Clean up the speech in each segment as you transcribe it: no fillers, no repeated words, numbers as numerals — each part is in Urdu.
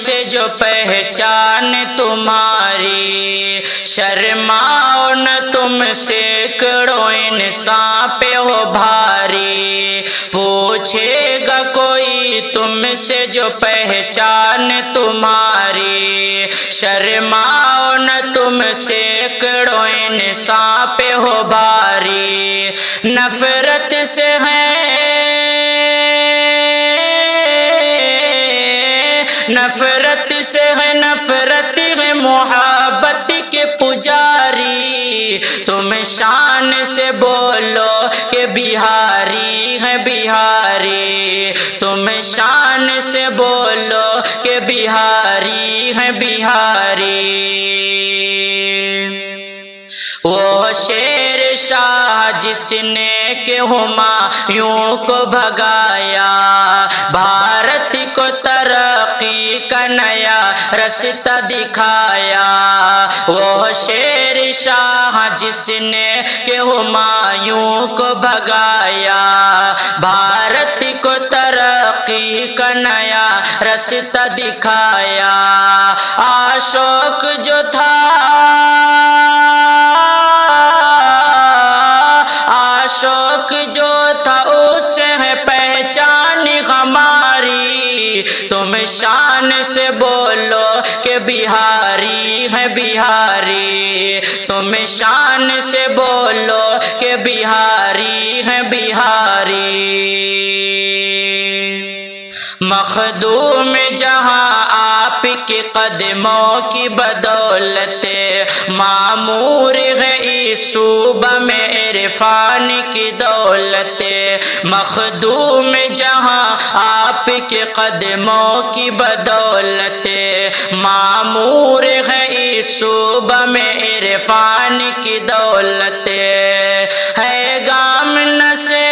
سے جو پہچان تمہاری، شرماؤ نہ تم سینکڑوں انسان پہ ہو بھاری، پوچھے گا کوئی تم سے جو پہچان تمہاری، شرماؤ نہ تم سینکڑوں انسان پہ ہو بھاری، نفرت سے نفرت ہے محبت کے پجاری، تم شان سے بولو کہ بہاری ہے بہاری، تم شان سے بولو کہ بہاری ہے بہاری۔ وہ شیر شاہ جس نے کہ ہمایوں کو بھگایا، بھارت کو ترقی کا نیا رستہ دکھایا، وہ شیر شاہ جس نے کہ ہمایوں کو بھگایا، بھارت کو ترقی کا نیا رستہ دکھایا، اشوک جو تھا اس ہے پہچان ہماری، تم شان سے بولو کہ بہاری ہے بہاری، تم شان سے بولو کہ بہاری ہے بہاری۔ مخدوم جہاں آپ کے قدموں کی بدولت، معمور ہے اس صوبہ میں عرفان کی دولت، مخدوم جہاں آپ کے قدموں کی بدولت، معمور ہے اس صوبہ میں عرفان کی دولت، ہے گام نسے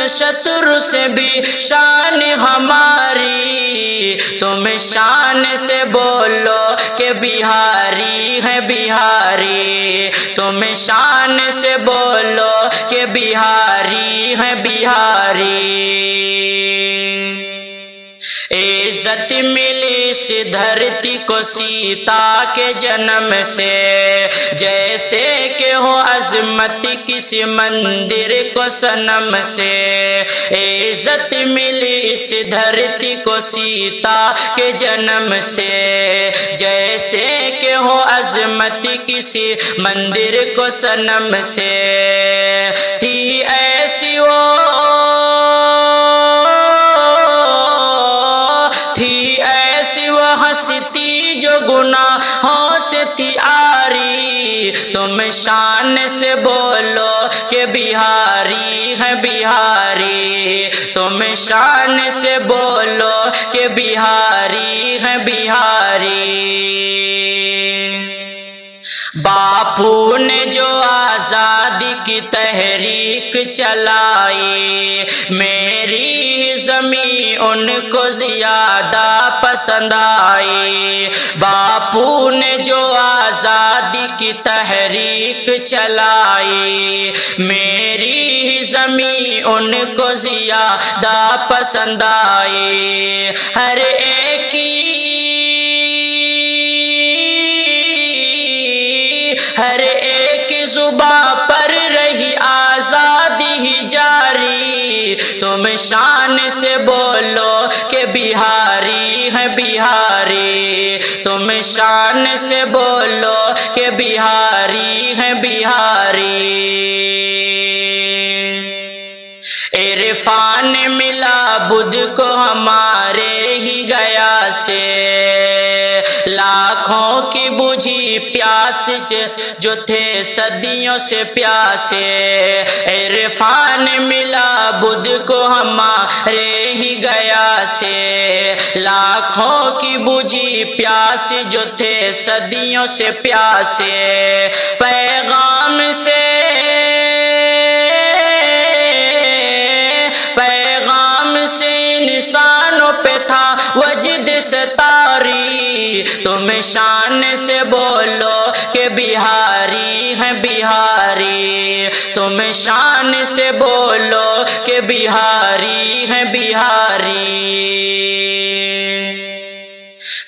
شتر سے بھی شان ہماری، تم شان سے بولو کہ بہاری ہے بہاری، تم شان سے بولو کہ بہاری ہے بہاری۔ عزت ملی اس دھرتی کو سیتا کے جنم سے، جیسے کہ ہو عظمت کسی مندر کو صنم سے، عزت ملی اس دھرتی کو سیتا کے جنم سے، جیسے کہ ہو عظمت کسی مندر کو صنم سے، تھی ایسی وہ ہستی جو گناہوں سے تھی عاری، تم شان سے بولو کہ بہاری ہے بہاری، تم شان سے بولو کہ بہاری ہے بہاری۔ باپو نے جو آزادی کی تحریک چلائی، میری زمین ان کو زیادہ پسند آئی، باپو نے جو آزادی کی تحریک چلائی، میری زمین ان کو زیادہ پسند آئی، ہر ایک زباں پر رہی آزادی ہی جاری، تم شان سے بولو کہ بہاری ہے بہاری، تم شان سے بولو کہ بہاری ہے بہاری۔ عرفان ملا بدھ کو ہمارے ہی گیا سے، لاکھوں کی بجھی پیاس جو تھے صدیوں سے پیاسے، عرفان ملا بدھ کو ہمارے ہی گیا سے، لاکھوں کی بجھی پیاس جو تھے صدیوں سے پیاسے، پیغام سے انسانوں پہ تھا وجد ستاری، تم شان سے بولو کہ بہاری ہیں بہاری، تم شان سے بولو کہ بہاری ہیں بہاری۔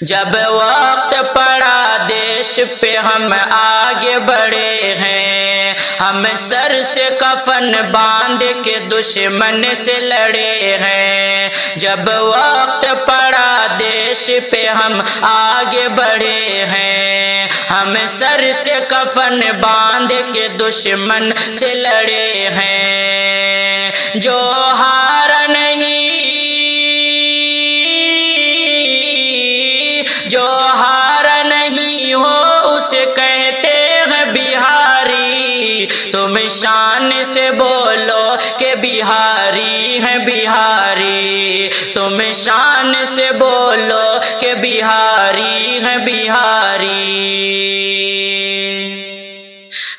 جب وقت پڑا دیش پہ ہم آگے بڑھے ہیں، ہم سر سے کفن باندھ کے دشمن سے لڑے ہیں۔ جب وقت پڑا دیش پہ ہم آگے بڑھے ہیں، ہم سر سے کفن باندھ کے دشمن سے لڑے ہیں۔ جو ہارا نہیں، جو ہارا نہیں ہو اسے کہتے ہیں بہاری، تم شان سے بولو کہ بہاری ہیں بہاری، تم شان سے بولو کہ بہاری ہیں بہاری۔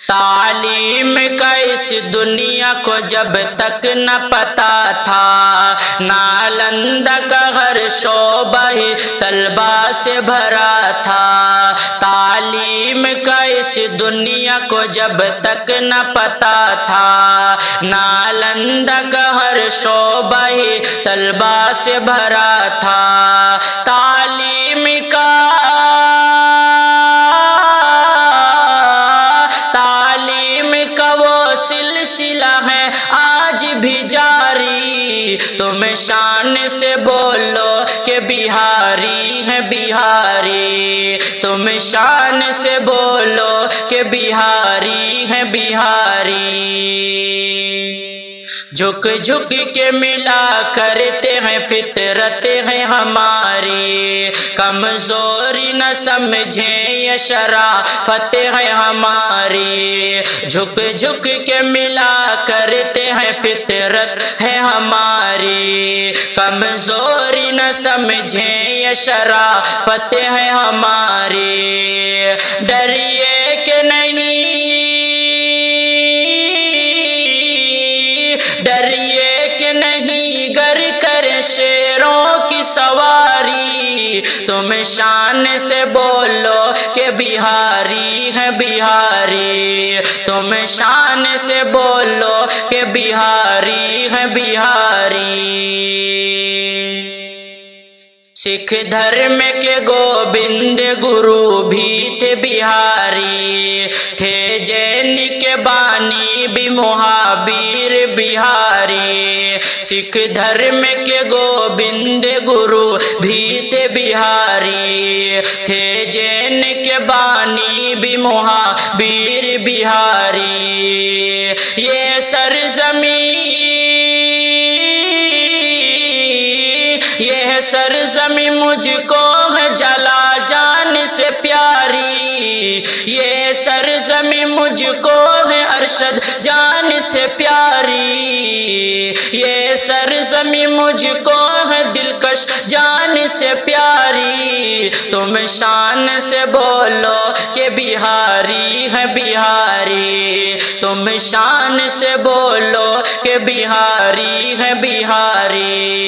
تعلیم کا اس دنیا کو جب تک نہ پتا تھا، نالندہ کا ہر شعبہ ہی طلباء سے بھرا تھا۔ تعلیم کا اس دنیا کو جب تک نہ پتا تھا، نالندہ کا ہر شعبہ ہی طلباء سے بھرا تھا۔ تعلیم کا سلسلہ ہے آج بھی جاری، تم شان سے بولو کہ بہاری ہیں بہاری، تم شان سے بولو کہ بہاری ہیں بہاری۔ جھک جھک کے ملا کرتے ہیں فطرت ہے ہماری، کمزوری نہ سمجھیں یہ شرافت ہے ہماری۔ جھک جھک کے ملا کرتے ہیں فطرت ہے ہماری، کمزوری نہ سمجھیں یہ شرافت ہے ہماری۔ ڈریے کہ نہیں، ڈریے کہ نہیں گر کر شیروں کی سواری، تم شان سے بولو کہ بہاری ہیں بہاری، تم شان سے بولو کہ بہاری ہیں بہاری۔ سکھ دھرم کے گوبند گرو بھی تھے بہاری، تھے جین کے بانی بھی مہابیر بہاری۔ سکھ دھرم کے گوبند گرو بھی تھے بہاری، تھے جین کے بانی بھی مہابیر بہاری۔ یہ سرزمین، یہ سرزمین مجھ کو ہے جلا جان سے پیاری، یہ سرزمین مجھ کو ہے ارشد جان سے پیاری، یہ سرزمین مجھ کو ہے دلکش جان سے پیاری۔ تم شان سے بولو کہ بہاری ہے بہاری، تم شان سے بولو کہ بہاری ہے بہاری۔